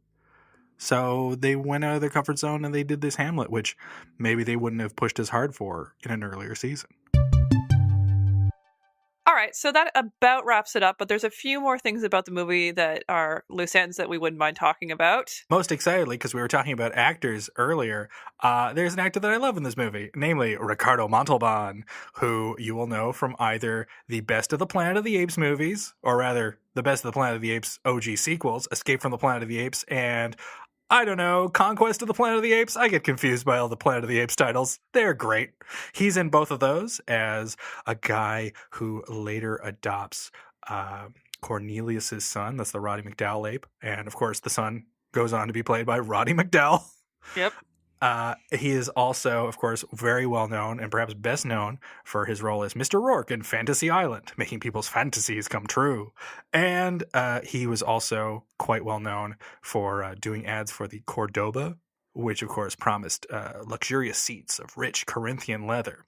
So they went out of their comfort zone and they did this Hamlet, which maybe they wouldn't have pushed as hard for in an earlier season. All right, so that about wraps it up, but there's a few more things about the movie that are loose ends that we wouldn't mind talking about. Most excitedly, because we were talking about actors earlier, there's an actor that I love in this movie, namely Ricardo Montalban, who you will know from either the Best of the Planet of the Apes movies, or rather, the Best of the Planet of the Apes OG sequels, Escape from the Planet of the Apes, and I don't know, Conquest of the Planet of the Apes? I get confused by all the Planet of the Apes titles. They're great. He's in both of those as a guy who later adopts Cornelius's son. That's the Roddy McDowall ape. And, of course, the son goes on to be played by Roddy McDowall. Yep. He is also, of course, very well known and perhaps best known for his role as Mr. Rourke in Fantasy Island, making people's fantasies come true. And he was also quite well known for doing ads for the Cordoba, which, of course, promised luxurious seats of rich Corinthian leather.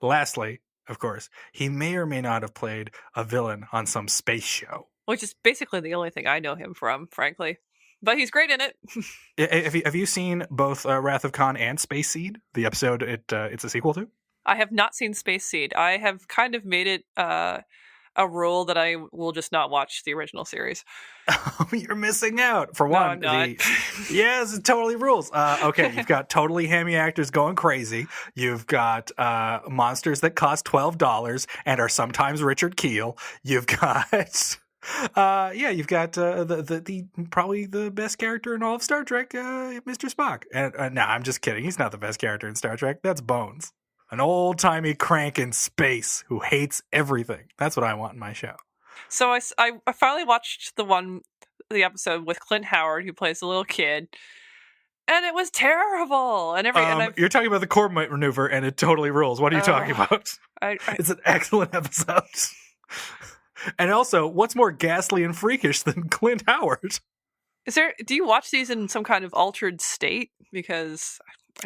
Lastly, of course, he may or may not have played a villain on some space show. Which is basically the only thing I know him from, frankly. But he's great in it. Have you seen both Wrath of Khan and Space Seed, the episode it's a sequel to? I have not seen Space Seed. I have kind of made it a rule that I will just not watch the original series. Oh, you're missing out. For one, no, I'm not. Yes, it totally rules. Okay, you've got totally hammy actors going crazy. You've got monsters that cost $12 and are sometimes Richard Keel. You've got... you've got the probably the best character in all of Star Trek, Mr. Spock. And no, I'm just kidding. He's not the best character in Star Trek. That's Bones, an old-timey crank in space who hates everything. That's what I want in my show. So I finally watched the episode with Clint Howard, who plays the little kid, and it was terrible. And you're talking about the core maneuver, and it totally rules. What are you talking about? It's an excellent episode. And also, what's more ghastly and freakish than Clint Howard? Do you watch these in some kind of altered state? Because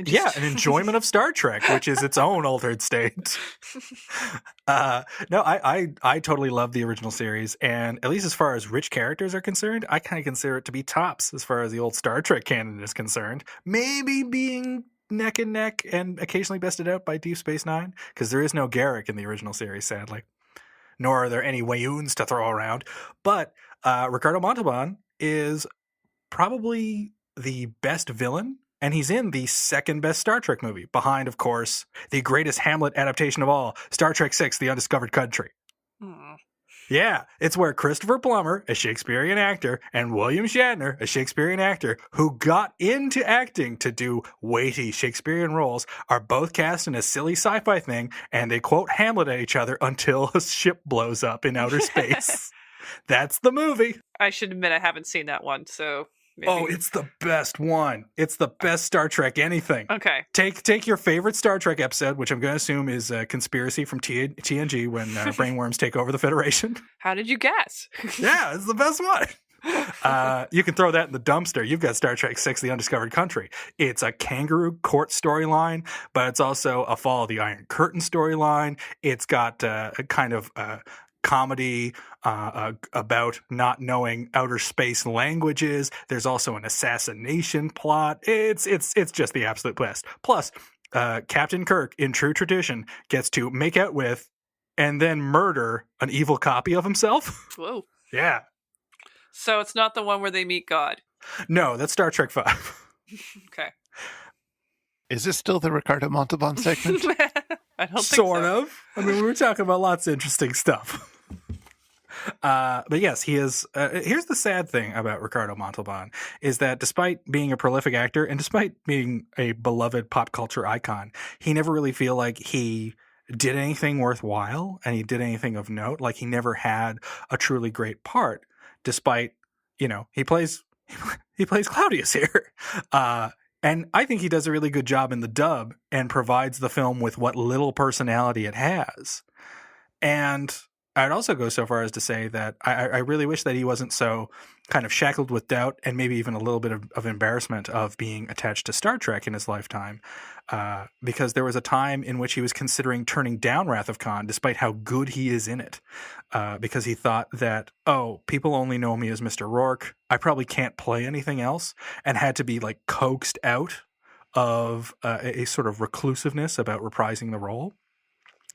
yeah, an enjoyment of Star Trek, which is its own altered state. No, I totally love the original series, and at least as far as rich characters are concerned, I kind of consider it to be tops as far as the old Star Trek canon is concerned. Maybe being neck and neck and occasionally bested out by Deep Space Nine, because there is no Garrick in the original series, sadly. Nor are there any Wayoons to throw around. But Ricardo Montalban is probably the best villain, and he's in the second best Star Trek movie, behind, of course, the greatest Hamlet adaptation of all, Star Trek VI, The Undiscovered Country. Yeah, it's where Christopher Plummer, a Shakespearean actor, and William Shatner, a Shakespearean actor, who got into acting to do weighty Shakespearean roles, are both cast in a silly sci-fi thing, and they quote Hamlet at each other until a ship blows up in outer space. That's the movie. I should admit I haven't seen that one, so... Maybe. Oh, it's the best one. It's the best Star Trek anything. Okay. Take your favorite Star Trek episode, which I'm going to assume is a conspiracy from TNG when brainworms take over the Federation. How did you guess? Yeah, it's the best one. You can throw that in the dumpster. You've got Star Trek VI, The Undiscovered Country. It's a kangaroo court storyline, but it's also a Fall of the Iron Curtain storyline. It's got a kind of... comedy about not knowing outer space languages. There's also an assassination plot. It's just the absolute best. Plus, Captain Kirk, in true tradition, gets to make out with and then murder an evil copy of himself. Whoa. Yeah. So it's not the one where they meet God. No, that's Star Trek V. Okay. Is this still the Ricardo Montalban segment? I don't think sort so. of. I mean, we were talking about lots of interesting stuff. But yes, he is. Here's the sad thing about Ricardo Montalban is that despite being a prolific actor and despite being a beloved pop culture icon, he never really feel like he did anything worthwhile and he did anything of note. Like, he never had a truly great part, despite, he plays Claudius here. And I think he does a really good job in the dub and provides the film with what little personality it has. And I'd also go so far as to say that I really wish that he wasn't so kind of shackled with doubt and maybe even a little bit of embarrassment of being attached to Star Trek in his lifetime, because there was a time in which he was considering turning down Wrath of Khan despite how good he is in it, because he thought that, people only know me as Mr. Rourke. I probably can't play anything else, and had to be like coaxed out of a sort of reclusiveness about reprising the role.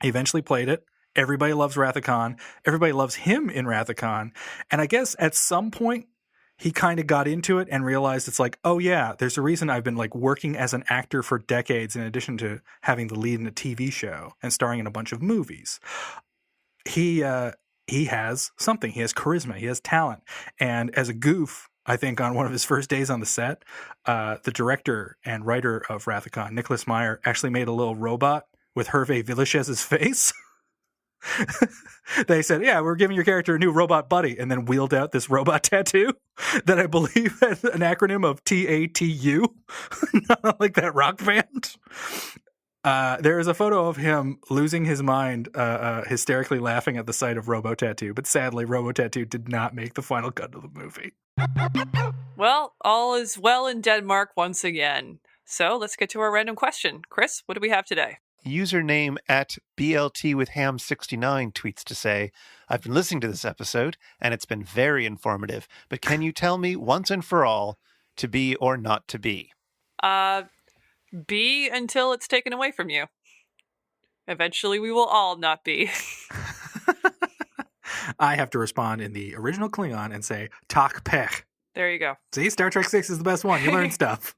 He eventually played it. Everybody loves Wrath of Khan. Everybody loves him in Wrath of Khan. And I guess at some point he kind of got into it and realized it's like, oh yeah, there's a reason I've been like working as an actor for decades in addition to having the lead in a TV show and starring in a bunch of movies. He has something. He has charisma. He has talent. And as a goof, I think on one of his first days on the set, the director and writer of Wrath of Khan, Nicholas Meyer, actually made a little robot with Hervé Villechaise's face. They said, yeah, we're giving your character a new robot buddy, and then wheeled out this robot tattoo that I believe has an acronym of TATU, not like that rock band. There is a photo of him losing his mind, hysterically laughing at the sight of Robo Tattoo, but sadly, Robo Tattoo did not make the final cut of the movie. Well, all is well in Denmark once again. So let's get to our random question. Chris, what do we have today? Username at BLTwithHam69 tweets to say, I've been listening to this episode, and it's been very informative, but can you tell me once and for all to be or not to be? Be until it's taken away from you. Eventually we will all not be. I have to respond in the original Klingon and say, Tak pech. There you go. See, Star Trek 6 is the best one. You learn stuff.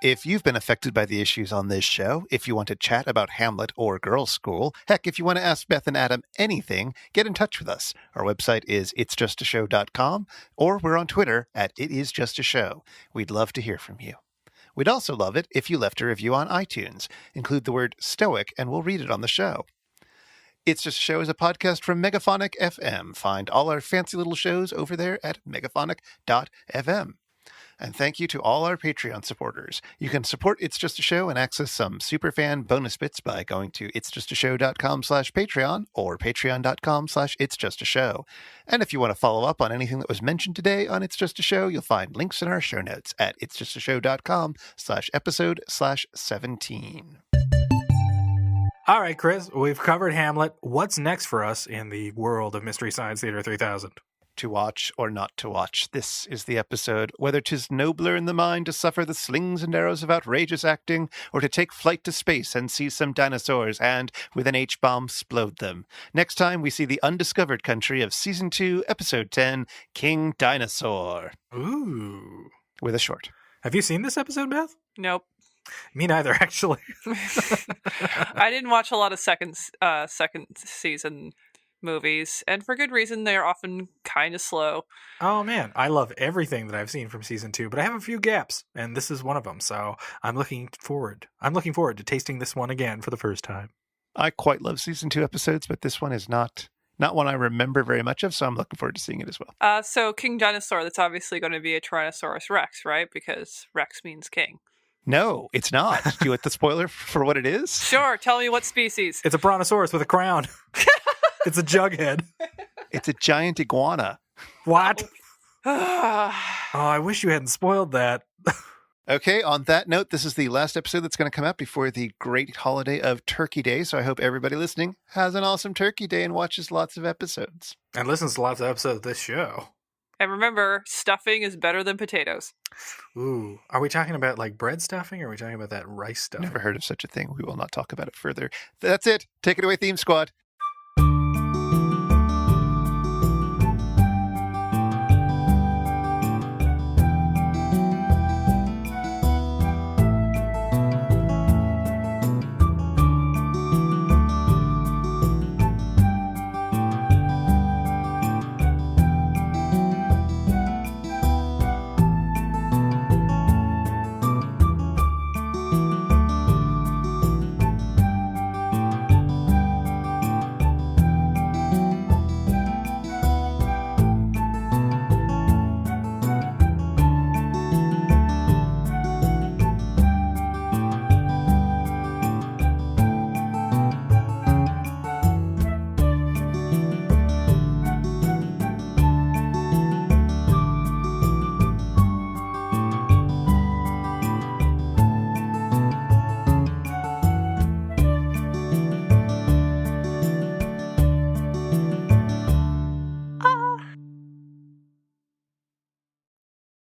If you've been affected by the issues on this show, if you want to chat about Hamlet or Girls' School, heck, if you want to ask Beth and Adam anything, get in touch with us. Our website is itsjustashow.com, or we're on Twitter at itisjustashow. We'd love to hear from you. We'd also love it if you left a review on iTunes. Include the word stoic, and we'll read it on the show. It's Just a Show is a podcast from Megaphonic FM. Find all our fancy little shows over there at megaphonic.fm. And thank you to all our Patreon supporters. You can support It's Just a Show and access some superfan bonus bits by going to itsjustashow.com/Patreon or patreon.com/itsjustashow. And if you want to follow up on anything that was mentioned today on It's Just a Show, you'll find links in our show notes at itsjustashow.com/episode/17. All right, Chris, we've covered Hamlet. What's next for us in the world of Mystery Science Theater 3000? To watch or not to watch, this is the episode. Whether 'tis nobler in the mind to suffer the slings and arrows of outrageous acting, or to take flight to space and see some dinosaurs and, with an H-bomb, explode them. Next time, we see the undiscovered country of Season 2, Episode 10, King Dinosaur. Ooh. With a short. Have you seen this episode, Beth? Nope. Me neither, actually. I didn't watch a lot of second season movies, and for good reason. They're often kind of slow. Oh man, I love everything that I've seen from season 2, but I have a few gaps, and this is one of them. So I'm looking forward to tasting this one again for the first time. I quite love Season 2 episodes, but this one is not one I remember very much of, so I'm looking forward to seeing it as well. So King Dinosaur, that's obviously going to be a Tyrannosaurus Rex, right? Because Rex means king. No, it's not. Do you want the spoiler for what it is? Sure, tell me what species. It's a brontosaurus with a crown. It's a jughead. It's a giant iguana. What? I wish you hadn't spoiled that. Okay, on that note, this is the last episode that's going to come out before the great holiday of Turkey Day, so I hope everybody listening has an awesome Turkey Day and watches lots of episodes. And listens to lots of episodes of this show. And remember, stuffing is better than potatoes. Ooh. Are we talking about like bread stuffing, or are we talking about that rice stuffing? Never heard of such a thing. We will not talk about it further. That's it. Take it away, Theme Squad.